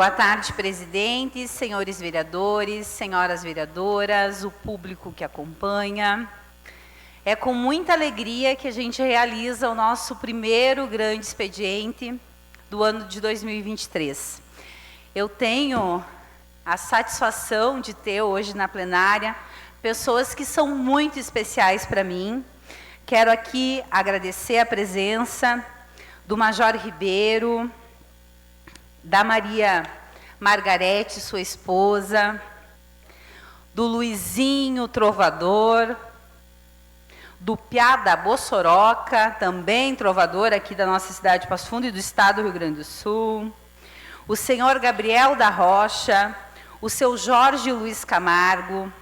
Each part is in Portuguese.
Boa tarde, presidente, senhores vereadores, senhoras vereadoras, o público que acompanha. É com muita alegria que a gente realiza o nosso primeiro grande expediente do ano de 2023. Eu tenho a satisfação de ter hoje na plenária pessoas que são muito especiais para mim. Quero aqui agradecer a presença do Major Ribeiro, da Maria Margarete, sua esposa, do Luizinho Trovador, do Piá da Bossoroca, também trovador aqui da nossa cidade de Passo Fundo e do estado do Rio Grande do Sul, o senhor Gabriel da Rocha, o seu Jorge Luiz Camargo,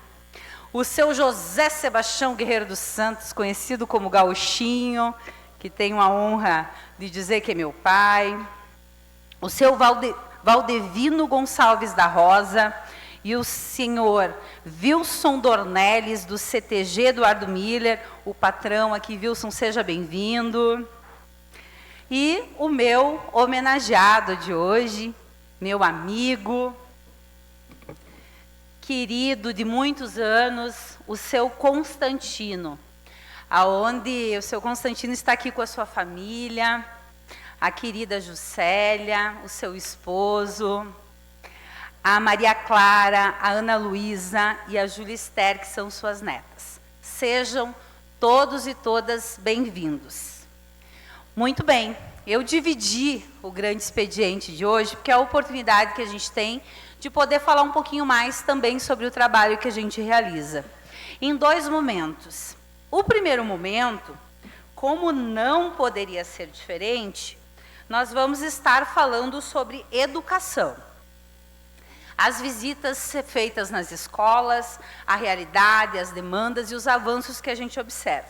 o seu José Sebastião Guerreiro dos Santos, conhecido como Gauchinho, que tenho a honra de dizer que é meu pai, o seu Valdevino Gonçalves da Rosa e o senhor Wilson Dornelles, do CTG Eduardo Miller, o patrão aqui. Wilson, seja bem-vindo. E o meu homenageado de hoje, meu amigo, querido de muitos anos, o seu Constantino, aonde o seu Constantino está aqui com a sua família, a querida Juscelia, o seu esposo, a Maria Clara, a Ana Luísa e a Júlia Esther, que são suas netas. Sejam todos e todas bem-vindos. Muito bem, eu dividi o grande expediente de hoje, porque é a oportunidade que a gente tem de poder falar um pouquinho mais também sobre o trabalho que a gente realiza. Em dois momentos. O primeiro momento, como não poderia ser diferente, nós vamos estar falando sobre educação. As visitas feitas nas escolas, a realidade, as demandas e os avanços que a gente observa.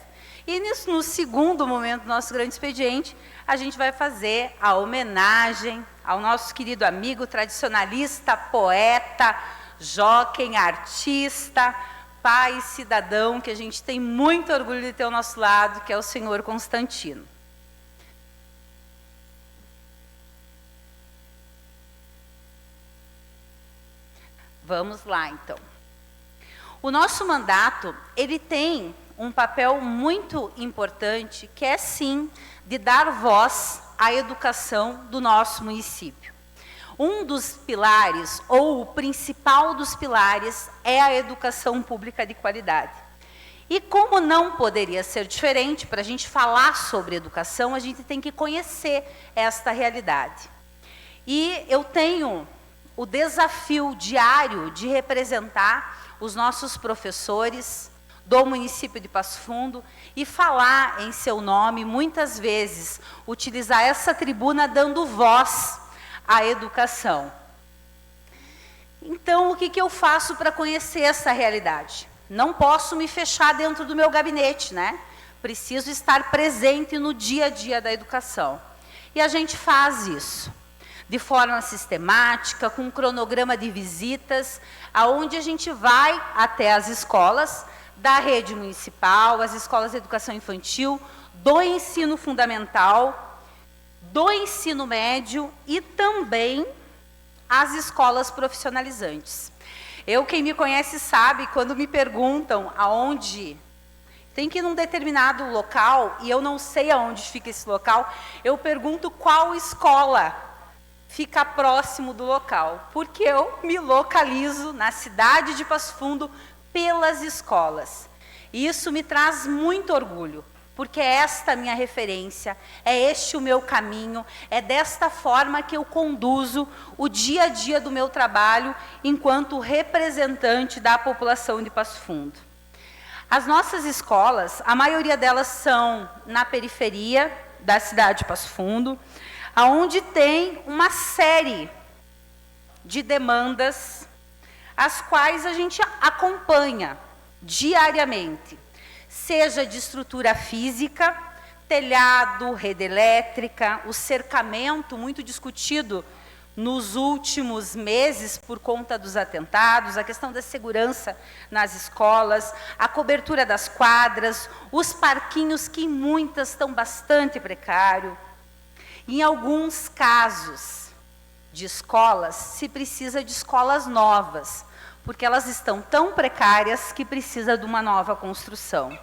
E no segundo momento do nosso grande expediente, a gente vai fazer a homenagem ao nosso querido amigo tradicionalista, poeta, jockey, artista, pai e cidadão, que a gente tem muito orgulho de ter ao nosso lado, que é o senhor Constantino. Vamos lá, então. O nosso mandato, ele tem um papel muito importante, que é, sim, de dar voz à educação do nosso município. Um dos pilares, ou o principal dos pilares, é a educação pública de qualidade. E como não poderia ser diferente, para a gente falar sobre educação, a gente tem que conhecer esta realidade. E eu tenho o desafio diário de representar os nossos professores do município de Passo Fundo e falar em seu nome, muitas vezes, utilizar essa tribuna dando voz à educação. Então, o que eu faço para conhecer essa realidade? Não posso me fechar dentro do meu gabinete, né? Preciso estar presente no dia a dia da educação. E a gente faz isso de forma sistemática, com um cronograma de visitas, aonde a gente vai até as escolas da rede municipal, as escolas de educação infantil, do ensino fundamental, do ensino médio e também as escolas profissionalizantes. Quem me conhece sabe, quando me perguntam aonde tem que ir num determinado local, e eu não sei aonde fica esse local, eu pergunto qual escola fica próximo do local, porque eu me localizo na cidade de Passo Fundo pelas escolas. E isso me traz muito orgulho, porque é esta a minha referência, é este o meu caminho, é desta forma que eu conduzo o dia a dia do meu trabalho enquanto representante da população de Passo Fundo. As nossas escolas, a maioria delas são na periferia da cidade de Passo Fundo, onde tem uma série de demandas, as quais a gente acompanha diariamente, seja de estrutura física, telhado, rede elétrica, o cercamento, muito discutido nos últimos meses por conta dos atentados, a questão da segurança nas escolas, a cobertura das quadras, os parquinhos que em muitas estão bastante precários. Em alguns casos de escolas, se precisa de escolas novas, porque elas estão tão precárias que precisa de uma nova construção.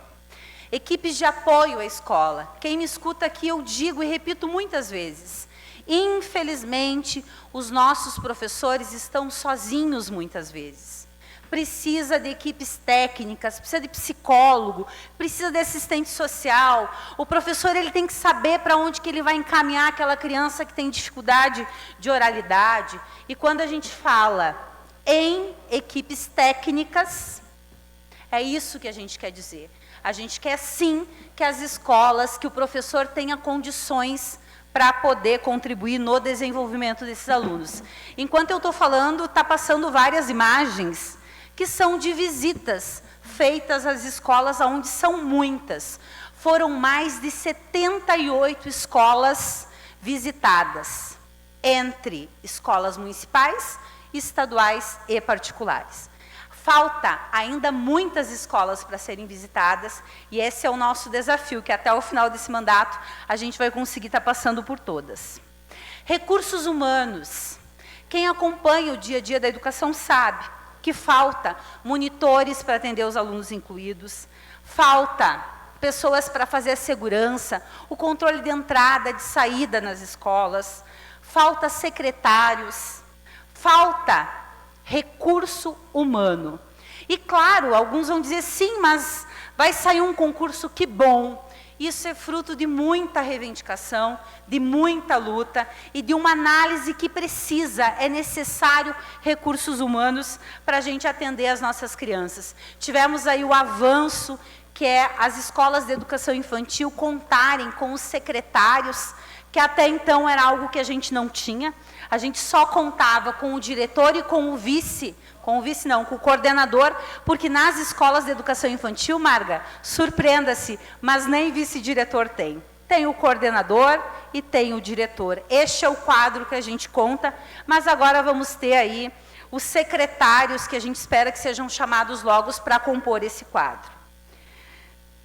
Equipes de apoio à escola. Quem me escuta aqui, eu digo e repito muitas vezes, infelizmente, os nossos professores estão sozinhos muitas vezes. Precisa de equipes técnicas, precisa de psicólogo, precisa de assistente social. O professor ele tem que saber para onde que ele vai encaminhar aquela criança que tem dificuldade de oralidade. E quando a gente fala em equipes técnicas, é isso que a gente quer dizer. A gente quer sim que as escolas, que o professor tenha condições para poder contribuir no desenvolvimento desses alunos. Enquanto eu estou falando, está passando várias imagens que são de visitas feitas às escolas, onde são muitas. Foram mais de 78 escolas visitadas, entre escolas municipais, estaduais e particulares. Falta ainda muitas escolas para serem visitadas, e esse é o nosso desafio, que até o final desse mandato a gente vai conseguir estar passando por todas. Recursos humanos. Quem acompanha o dia a dia da educação sabe que falta monitores para atender os alunos incluídos, falta pessoas para fazer a segurança, o controle de entrada, de saída nas escolas, falta secretários, falta recurso humano. E claro, alguns vão dizer, sim, mas vai sair um concurso, que bom. Isso é fruto de muita reivindicação, de muita luta e de uma análise que é necessário recursos humanos para a gente atender as nossas crianças. Tivemos aí o avanço, que é as escolas de educação infantil contarem com os secretários, que até então era algo que a gente não tinha. A gente só contava com o diretor e com o coordenador, porque nas escolas de educação infantil, Marga, surpreenda-se, mas nem vice-diretor tem. Tem o coordenador e tem o diretor. Este é o quadro que a gente conta, mas agora vamos ter aí os secretários, que a gente espera que sejam chamados logo para compor esse quadro.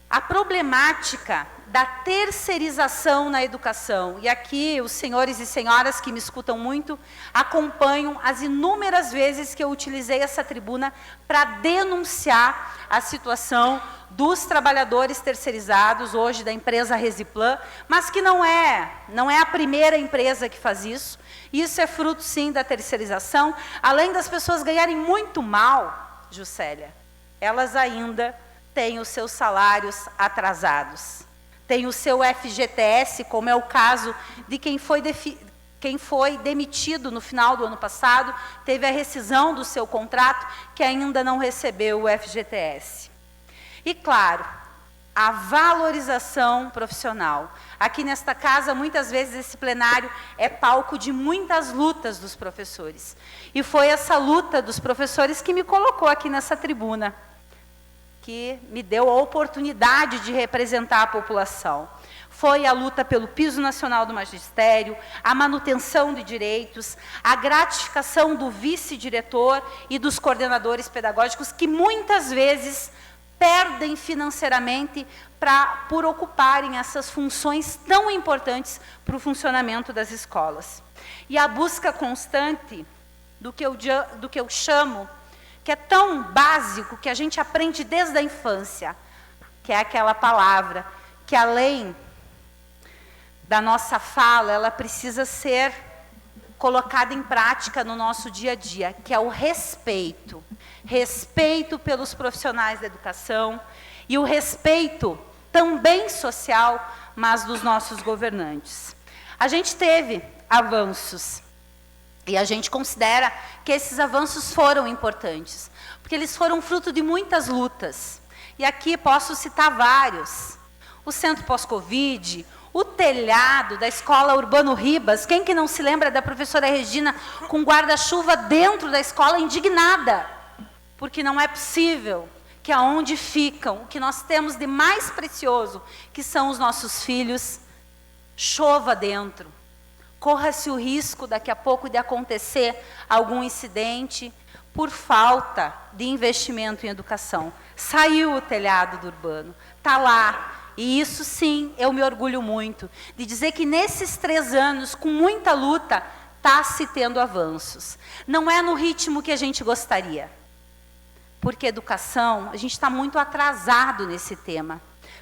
A problemática da terceirização na educação, e aqui os senhores e senhoras que me escutam muito, acompanham as inúmeras vezes que eu utilizei essa tribuna para denunciar a situação dos trabalhadores terceirizados, hoje da empresa Resiplan, mas que não é a primeira empresa que faz isso. Isso é fruto, sim, da terceirização. Além das pessoas ganharem muito mal, Juscelia, elas ainda têm os seus salários atrasados. Tem o seu FGTS, como é o caso de quem foi demitido no final do ano passado, teve a rescisão do seu contrato, que ainda não recebeu o FGTS. E, claro, a valorização profissional. Aqui nesta casa, muitas vezes, esse plenário é palco de muitas lutas dos professores. E foi essa luta dos professores que me colocou aqui nessa tribuna, que me deu a oportunidade de representar a população. Foi a luta pelo piso nacional do magistério, a manutenção de direitos, a gratificação do vice-diretor e dos coordenadores pedagógicos, que muitas vezes perdem financeiramente por ocuparem essas funções tão importantes para o funcionamento das escolas. E a busca constante do que eu chamo, que é tão básico, que a gente aprende desde a infância, que é aquela palavra que, além da nossa fala, ela precisa ser colocada em prática no nosso dia a dia, que é o respeito. Respeito pelos profissionais da educação e o respeito também social, mas dos nossos governantes. A gente teve avanços, e a gente considera que esses avanços foram importantes, porque eles foram fruto de muitas lutas. E aqui posso citar vários. O centro pós-Covid, o telhado da escola Urbano Ribas. Quem que não se lembra da professora Regina com guarda-chuva dentro da escola, indignada? Porque não é possível que aonde ficam, o que nós temos de mais precioso, que são os nossos filhos, chova dentro. Corra-se o risco daqui a pouco de acontecer algum incidente por falta de investimento em educação. Saiu o telhado do Urbano, está lá. E isso sim, eu me orgulho muito, de dizer que nesses 3 anos, com muita luta, está se tendo avanços. Não é no ritmo que a gente gostaria, porque educação, a gente está muito atrasado nesse tema.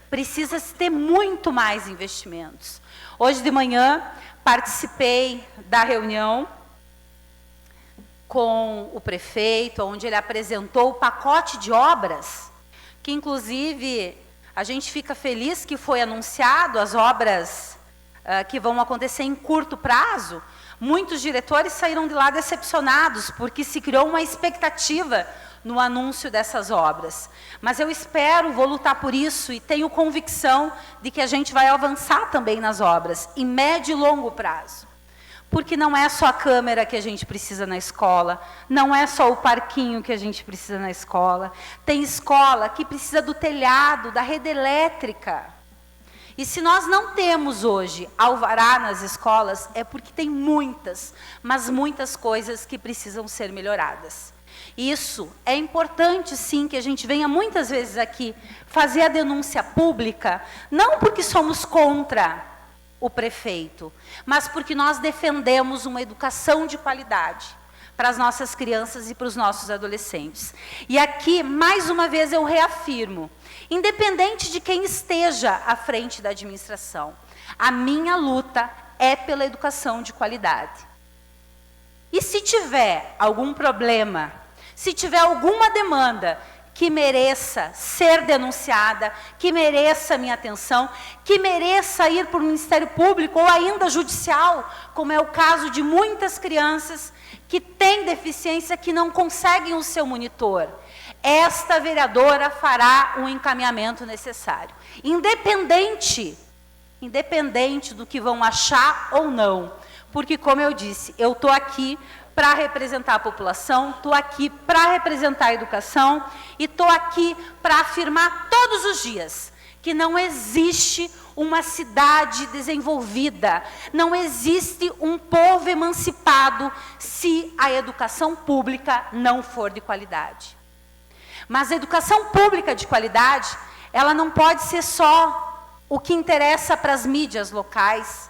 Precisa-se ter muito mais investimentos. Hoje de manhã, participei da reunião com o prefeito, onde ele apresentou o pacote de obras, que inclusive a gente fica feliz que foi anunciado as obras que vão acontecer em curto prazo. Muitos diretores saíram de lá decepcionados, porque se criou uma expectativa no anúncio dessas obras. Mas eu espero, vou lutar por isso, e tenho convicção de que a gente vai avançar também nas obras, em médio e longo prazo. Porque não é só a câmera que a gente precisa na escola, não é só o parquinho que a gente precisa na escola. Tem escola que precisa do telhado, da rede elétrica. E se nós não temos hoje alvará nas escolas, é porque tem muitas, mas muitas coisas que precisam ser melhoradas. Isso é importante, sim, que a gente venha muitas vezes aqui fazer a denúncia pública, não porque somos contra o prefeito, mas porque nós defendemos uma educação de qualidade para as nossas crianças e para os nossos adolescentes. E aqui, mais uma vez, eu reafirmo, independente de quem esteja à frente da administração, a minha luta é pela educação de qualidade. E se tiver algum problema, se tiver alguma demanda que mereça ser denunciada, que mereça minha atenção, que mereça ir para o Ministério Público ou ainda judicial, como é o caso de muitas crianças que têm deficiência, que não conseguem o seu monitor, esta vereadora fará o encaminhamento necessário. Independente do que vão achar ou não. Porque, como eu disse, eu estou aqui para representar a população, estou aqui para representar a educação e estou aqui para afirmar todos os dias que não existe uma cidade desenvolvida, não existe um povo emancipado se a educação pública não for de qualidade. Mas a educação pública de qualidade, ela não pode ser só o que interessa para as mídias locais.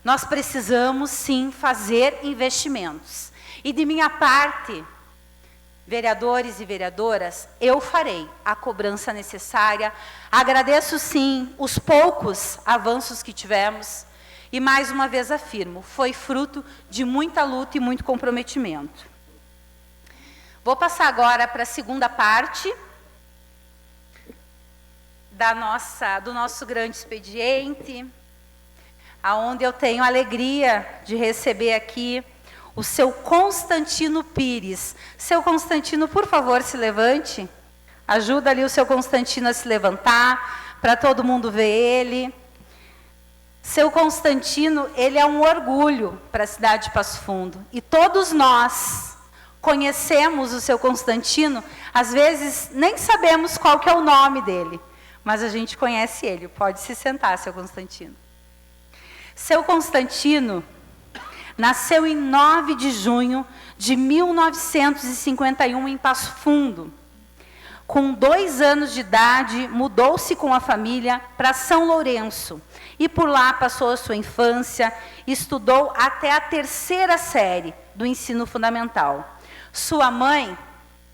Nós precisamos, sim, fazer investimentos. E de minha parte, vereadores e vereadoras, eu farei a cobrança necessária. Agradeço, sim, os poucos avanços que tivemos. E, mais uma vez, afirmo, foi fruto de muita luta e muito comprometimento. Vou passar agora para a segunda parte do nosso grande expediente, aonde eu tenho a alegria de receber aqui o seu Constantino Pires. Seu Constantino, por favor, se levante. Ajuda ali o seu Constantino a se levantar, para todo mundo ver ele. Seu Constantino, ele é um orgulho para a cidade de Passo Fundo. E todos nós conhecemos o seu Constantino, às vezes nem sabemos qual que é o nome dele, mas a gente conhece ele. Pode se sentar, seu Constantino. Seu Constantino nasceu em 9 de junho de 1951 em Passo Fundo. Com 2 anos de idade, mudou-se com a família para São Lourenço. E por lá passou a sua infância, estudou até a 3ª série do ensino fundamental. Sua mãe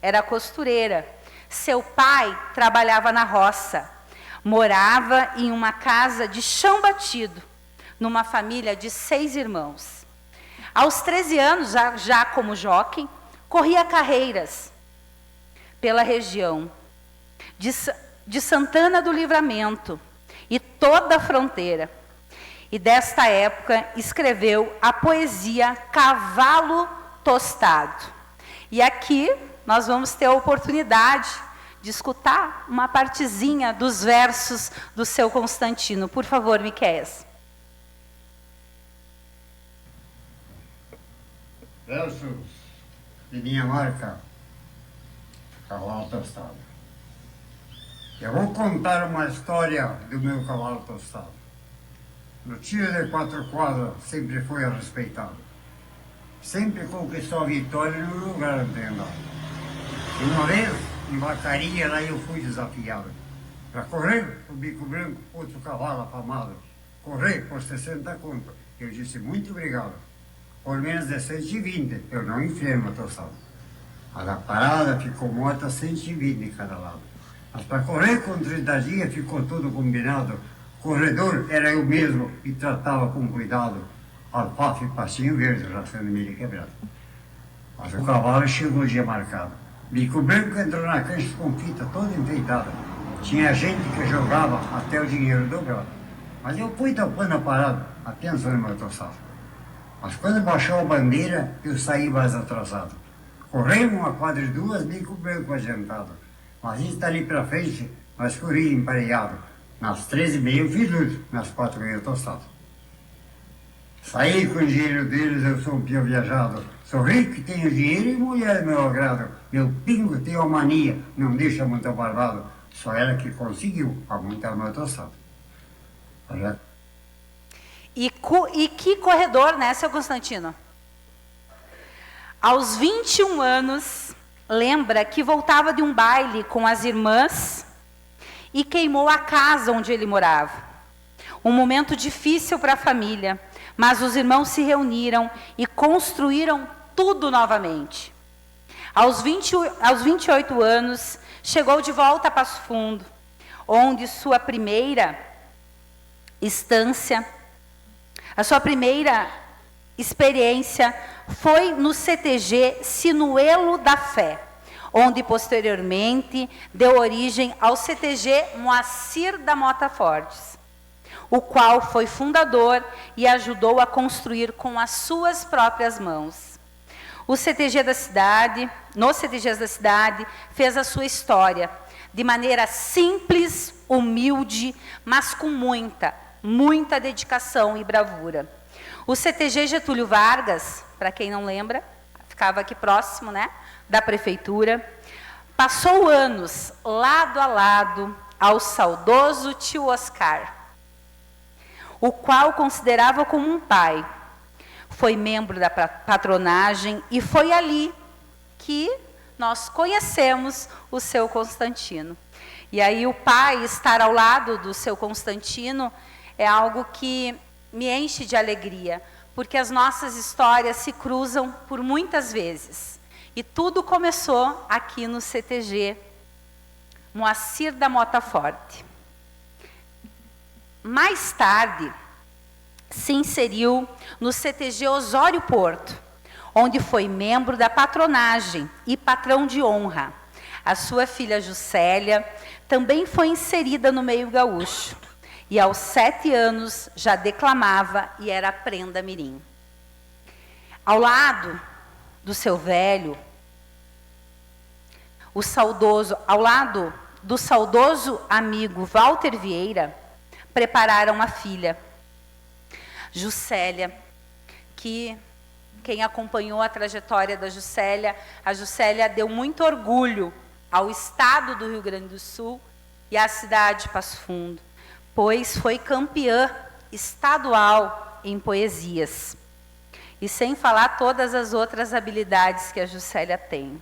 era costureira. Seu pai trabalhava na roça. Morava em uma casa de chão batido, numa família de 6 irmãos. Aos 13 anos, já como jockey, corria carreiras pela região de Santana do Livramento e toda a fronteira. E desta época escreveu a poesia Cavalo Tostado. E aqui nós vamos ter a oportunidade de escutar uma partezinha dos versos do seu Constantino. Por favor, Miquéias. Versos de minha marca, Cavalo Tostado. Eu vou contar uma história do meu cavalo tostado. No tiro de 4 quadras sempre foi respeitado. Sempre conquistou a vitória no lugar onde andava. E uma vez, em Vacaria, lá eu fui desafiado. Para correr, o Bico Branco, outro cavalo afamado. Correr por 60 conto. Eu disse, muito obrigado. por menos de 120, eu não enfiei no motossaldo. Mas a parada ficou morta 120 de cada lado. Mas para correr com 30 dias ficou tudo combinado. O corredor era eu mesmo e tratava com cuidado alfafa e passinho verde, ração de milho quebrado. Mas o cavalo chegou o dia marcado. Bico Branco entrou na cancha com fita toda enfeitada. Tinha gente que jogava até o dinheiro dobrado. Mas eu fui tapando a parada, apenas no motossaldo. Mas quando baixou a bandeira, eu saí mais atrasado. Corremos uma quadra de duas, Bico Branco adiantado. Mas isso dali pra frente, nós corríamos empareado. Nas 13h30 eu fiz luz, nas 4h30 tostado. Saí com o dinheiro deles, eu sou um peão viajado. Sou rico, tenho dinheiro e mulher do meu agrado. Meu pingo tem uma mania, não deixa muito barbado. Só ela que conseguiu aumentar o meu tostado. Olha. E que corredor, né, seu Constantino? Aos 21 anos, lembra que voltava de um baile com as irmãs e queimou a casa onde ele morava. Um momento difícil para a família, mas os irmãos se reuniram e construíram tudo novamente. Aos 28 anos, chegou de volta a Passo Fundo, onde sua primeira instância, a sua primeira experiência foi no CTG Sinuelo da Fé, onde posteriormente deu origem ao CTG Moacir da Mota Fortes, o qual foi fundador e ajudou a construir com as suas próprias mãos. No CTG da cidade, fez a sua história, de maneira simples, humilde, mas com muita dedicação e bravura. O CTG Getúlio Vargas, para quem não lembra, ficava aqui próximo, né, da prefeitura, passou anos lado a lado ao saudoso tio Oscar, o qual considerava como um pai. Foi membro da patronagem e foi ali que nós conhecemos o seu Constantino. E aí o pai estar ao lado do seu Constantino é algo que me enche de alegria, porque as nossas histórias se cruzam por muitas vezes. E tudo começou aqui no CTG Moacir da Mota Forte. Mais tarde, se inseriu no CTG Osório Porto, onde foi membro da patronagem e patrão de honra. A sua filha Juscelia também foi inserida no meio gaúcho. E aos 7 anos já declamava e era prenda mirim. Ao lado do seu velho, ao lado do saudoso amigo Walter Vieira, prepararam a filha, Juscelia, que quem acompanhou a trajetória da Juscelia, a Juscelia deu muito orgulho ao estado do Rio Grande do Sul e à cidade de Passo Fundo, pois foi campeã estadual em poesias. E sem falar todas as outras habilidades que a Juscelia tem.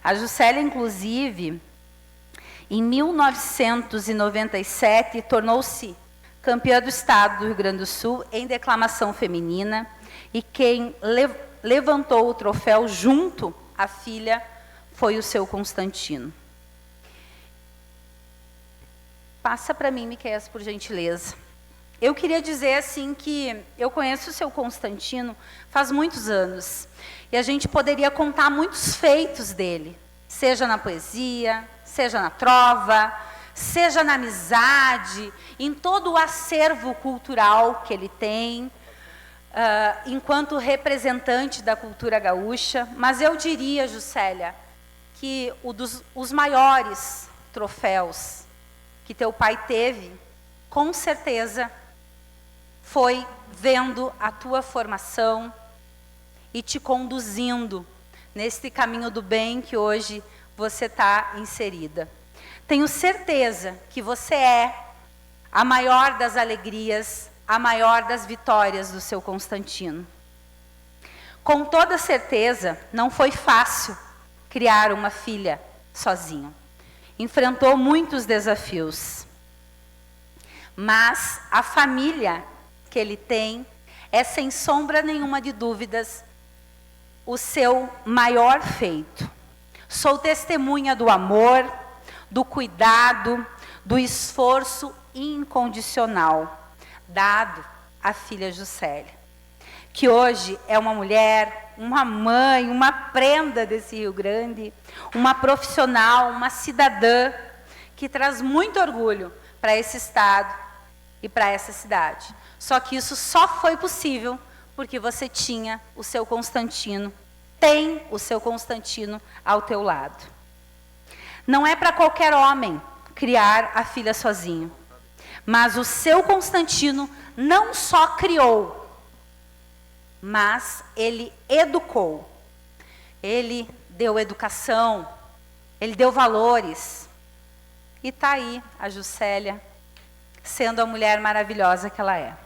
A Juscelia, inclusive, em 1997, tornou-se campeã do estado do Rio Grande do Sul em declamação feminina, e quem levantou o troféu junto à filha foi o seu Constantino. Passa para mim, Miqueias, por gentileza. Eu queria dizer assim que eu conheço o seu Constantino faz muitos anos. E a gente poderia contar muitos feitos dele. Seja na poesia, seja na trova, seja na amizade, em todo o acervo cultural que ele tem, enquanto representante da cultura gaúcha. Mas eu diria, Juscelia, que os maiores troféus que teu pai teve, com certeza, foi vendo a tua formação e te conduzindo nesse caminho do bem que hoje você está inserida. Tenho certeza que você é a maior das alegrias, a maior das vitórias do seu Constantino. Com toda certeza, não foi fácil criar uma filha sozinho. Enfrentou muitos desafios. Mas a família que ele tem é, sem sombra nenhuma de dúvidas, o seu maior feito. Sou testemunha do amor, do cuidado, do esforço incondicional dado à filha Juscelia, que hoje é uma mulher, uma mãe, uma prenda desse Rio Grande, uma profissional, uma cidadã, que traz muito orgulho para esse estado e para essa cidade. Só que isso só foi possível porque você tinha o seu Constantino, tem o seu Constantino ao teu lado. Não é para qualquer homem criar a filha sozinho, mas o seu Constantino não só criou, mas ele educou, ele deu educação, ele deu valores. E está aí a Juscelia, sendo a mulher maravilhosa que ela é.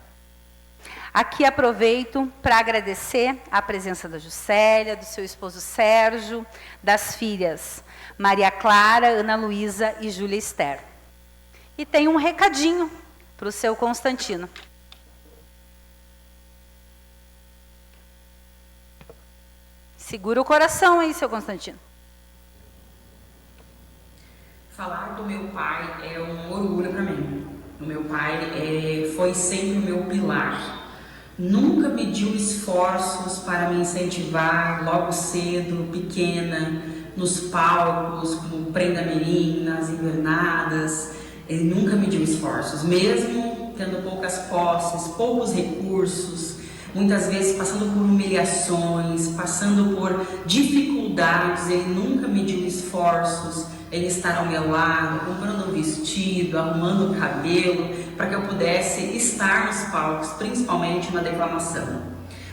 Aqui aproveito para agradecer a presença da Juscelia, do seu esposo Sérgio, das filhas Maria Clara, Ana Luísa e Júlia Esther. E tem um recadinho para o seu Constantino. Segura o coração aí, seu Constantino. Falar do meu pai é um orgulho para mim. O meu pai foi sempre o meu pilar. Nunca mediu esforços para me incentivar logo cedo, pequena, nos palcos, como Prenda Mirim, nas invernadas. Ele nunca mediu esforços, mesmo tendo poucas posses, poucos recursos, muitas vezes passando por humilhações, passando por dificuldades. Ele nunca mediu esforços em estar ao meu lado, comprando um vestido, arrumando o cabelo, para que eu pudesse estar nos palcos, principalmente na declamação.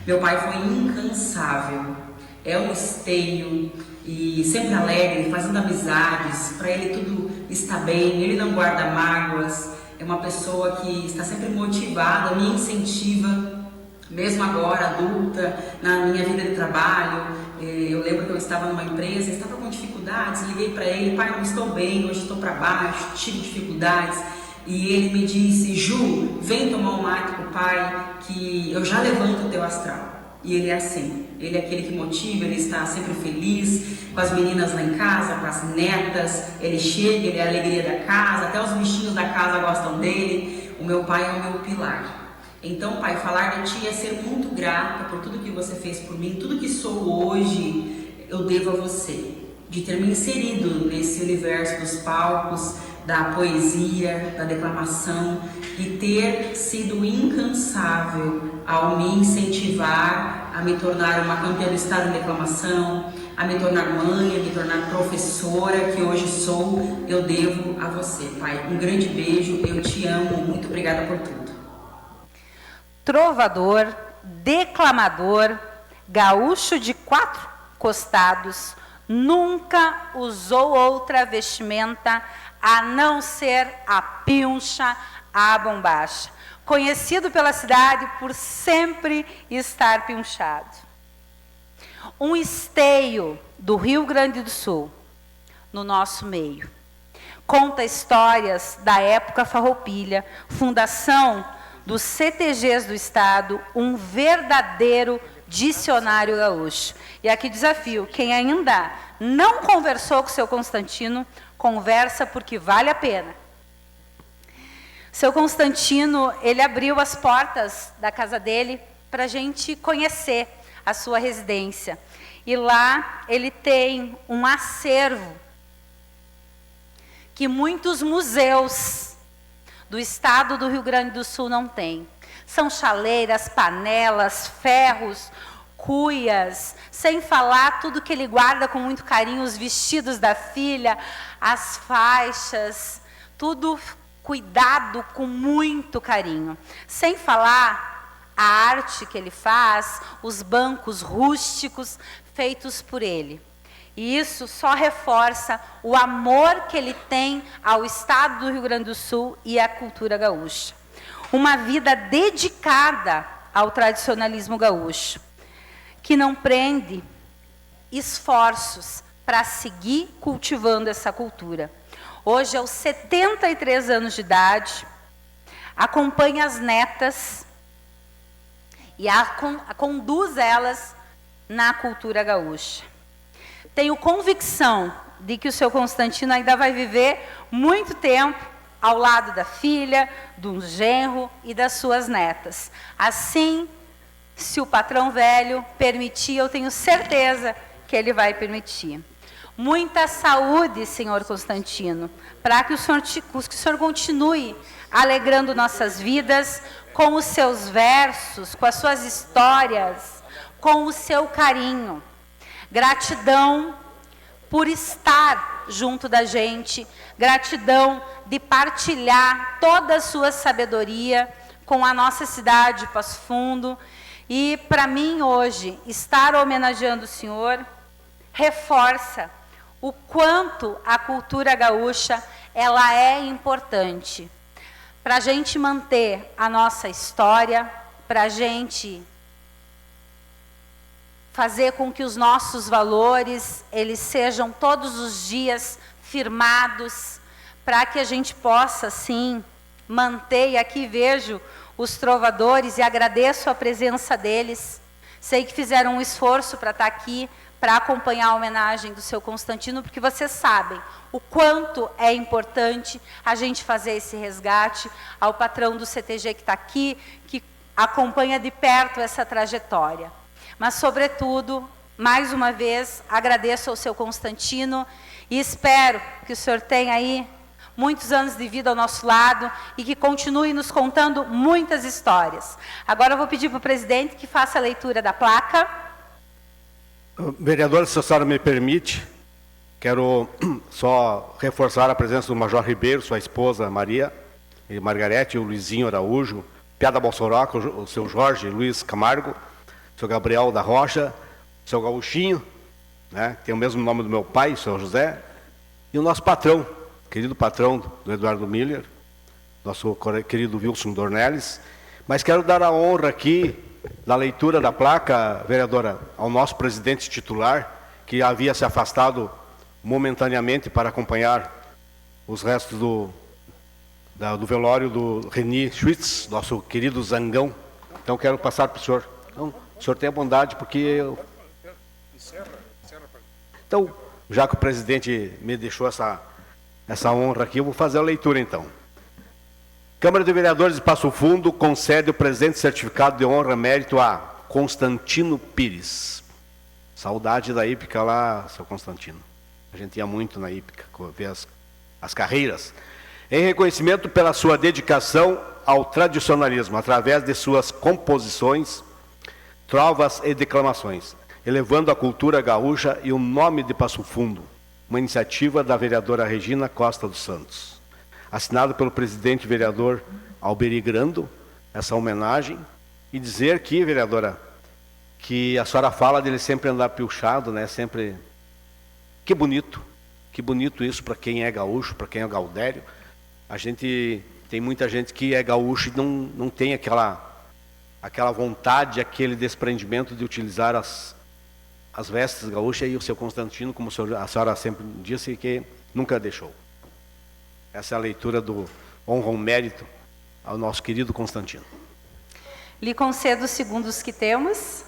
Meu pai foi incansável, é um esteio e sempre alegre, fazendo amizades, para ele tudo está bem, ele não guarda mágoas, é uma pessoa que está sempre motivada, me incentiva, mesmo agora adulta, na minha vida de trabalho. Eu lembro que eu estava numa empresa, estava com dificuldades, liguei para ele: pai, não estou bem, hoje estou para baixo, tive dificuldades. E ele me disse: Ju, vem tomar um mate com o pai, que eu já levanto o teu astral. E ele é assim, ele é aquele que motiva, ele está sempre feliz, com as meninas lá em casa, com as netas, ele chega, ele é a alegria da casa, até os bichinhos da casa gostam dele. O meu pai é o meu pilar. Então, pai, falar de ti é ser muito grata por tudo que você fez por mim, tudo que sou hoje, eu devo a você, de ter me inserido nesse universo dos palcos, da poesia, da declamação, e ter sido incansável ao me incentivar a me tornar uma campeã do estado em declamação, a me tornar mãe, a me tornar professora, que hoje sou. Eu devo a você, pai. Um grande beijo, eu te amo, muito obrigada por tudo. Trovador, declamador, gaúcho de 4 costados, nunca usou outra vestimenta a não ser a pilcha, a bombacha. Conhecido pela cidade por sempre estar pilchado. Um esteio do Rio Grande do Sul, no nosso meio. Conta histórias da época farroupilha, fundação dos CTGs do Estado, um verdadeiro dicionário gaúcho. E aqui desafio, quem ainda não conversou com o seu Constantino, conversa porque vale a pena. Seu Constantino, ele abriu as portas da casa dele para a gente conhecer a sua residência. E lá ele tem um acervo que muitos museus do estado do Rio Grande do Sul não têm. São chaleiras, panelas, ferros, cuias, sem falar tudo que ele guarda com muito carinho, os vestidos da filha, as faixas, tudo cuidado com muito carinho. Sem falar a arte que ele faz, os bancos rústicos feitos por ele. E isso só reforça o amor que ele tem ao estado do Rio Grande do Sul e à cultura gaúcha. Uma vida dedicada ao tradicionalismo gaúcho, que não prende esforços para seguir cultivando essa cultura. Hoje, aos 73 anos de idade, acompanha as netas e conduz elas na cultura gaúcha. Tenho convicção de que o seu Constantino ainda vai viver muito tempo ao lado da filha, do genro e das suas netas. Assim, se o patrão velho permitir, eu tenho certeza que ele vai permitir. Muita saúde, senhor Constantino, para que o senhor continue alegrando nossas vidas com os seus versos, com as suas histórias, com o seu carinho. Gratidão por estar junto da gente, gratidão de partilhar toda a sua sabedoria com a nossa cidade, Passo Fundo. E, para mim, hoje, estar homenageando o senhor reforça o quanto a cultura gaúcha ela é importante para a gente manter a nossa história, para a gente fazer com que os nossos valores eles sejam todos os dias firmados, para que a gente possa, sim, manter. E aqui vejo os trovadores e agradeço a presença deles. Sei que fizeram um esforço para estar aqui, para acompanhar a homenagem do seu Constantino, porque vocês sabem o quanto é importante a gente fazer esse resgate. Ao patrão do CTG que está aqui, que acompanha de perto essa trajetória. Mas, sobretudo, mais uma vez, agradeço ao seu Constantino e espero que o senhor tenha aí muitos anos de vida ao nosso lado e que continue nos contando muitas histórias. Agora eu vou pedir para o presidente que faça a leitura da placa. Vereadora, se a senhora me permite, quero só reforçar a presença do Major Ribeiro, sua esposa Maria e Margarete, o Luizinho Araújo, Piada Bolsoroca, o seu Jorge Luiz Camargo, o seu Gabriel da Rocha, o seu Gaúchinho, né, que tem o mesmo nome do meu pai, o seu José, e o nosso patrão, querido patrão do Eduardo Miller, nosso querido Wilson Dornelles. Mas quero dar a honra aqui da leitura da placa, vereadora, ao nosso presidente titular, que havia se afastado momentaneamente para acompanhar os restos do velório do Reni Schwitz, nosso querido Zangão. Então quero passar para o senhor. Então, o senhor tem a bondade, porque eu... Então, já que o presidente me deixou essa honra aqui, eu vou fazer a leitura então. Câmara de Vereadores de Passo Fundo concede o presente certificado de honra mérito a Constantino Pires. Saudade da hípica lá, seu Constantino. A gente ia muito na hípica, ver as carreiras. Em reconhecimento pela sua dedicação ao tradicionalismo, através de suas composições, trovas e declamações, elevando a cultura gaúcha e o nome de Passo Fundo, uma iniciativa da vereadora Regina Costa dos Santos. Assinado pelo presidente vereador Alberi Grando, essa homenagem, e dizer que, vereadora, que a senhora fala dele sempre andar piochado, né? Sempre... Que bonito isso para quem é gaúcho, para quem é gaudério. A gente tem muita gente que é gaúcho e não tem aquela vontade, aquele desprendimento de utilizar as vestes gaúchas, e o seu Constantino, como a senhora sempre disse, que nunca deixou. Essa é a leitura do honra ao mérito ao nosso querido Constantino. Lhe concedo os segundos que temos.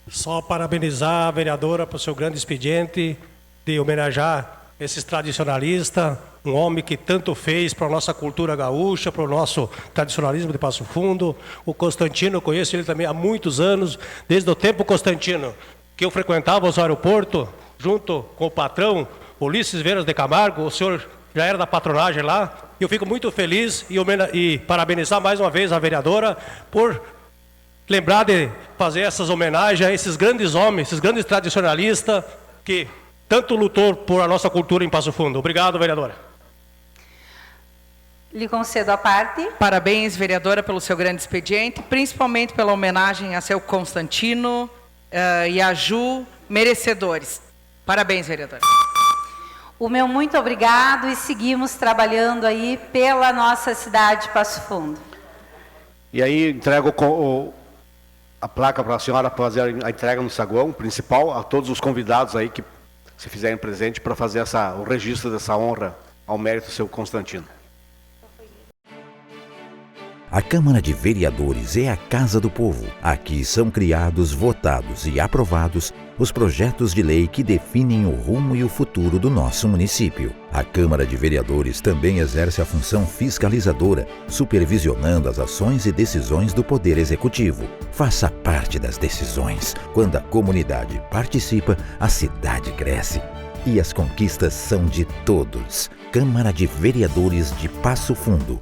Só parabenizar a vereadora por seu grande expediente de homenagear esses tradicionalistas, um homem que tanto fez para a nossa cultura gaúcha, para o nosso tradicionalismo de Passo Fundo. O Constantino, eu conheço ele também há muitos anos, desde o tempo, Constantino, que eu frequentava os aeroportos, junto com o patrão Ulisses Veras de Camargo. O senhor já era da patronagem lá. Eu fico muito feliz e parabenizar mais uma vez a vereadora por lembrar de fazer essas homenagens a esses grandes homens, esses grandes tradicionalistas que tanto lutou por a nossa cultura em Passo Fundo. Obrigado, vereadora. Lhe concedo a parte. Parabéns, vereadora, pelo seu grande expediente, principalmente pela homenagem a seu Constantino e a Ju, merecedores. Parabéns, vereadora. O meu muito obrigado e seguimos trabalhando aí pela nossa cidade de Passo Fundo. E aí entrego a placa para a senhora fazer a entrega no saguão principal, a todos os convidados aí que se fizerem presente para fazer o registro dessa honra ao mérito do seu Constantino. A Câmara de Vereadores é a Casa do Povo. Aqui são criados, votados e aprovados os projetos de lei que definem o rumo e o futuro do nosso município. A Câmara de Vereadores também exerce a função fiscalizadora, supervisionando as ações e decisões do Poder Executivo. Faça parte das decisões. Quando a comunidade participa, a cidade cresce. E as conquistas são de todos. Câmara de Vereadores de Passo Fundo.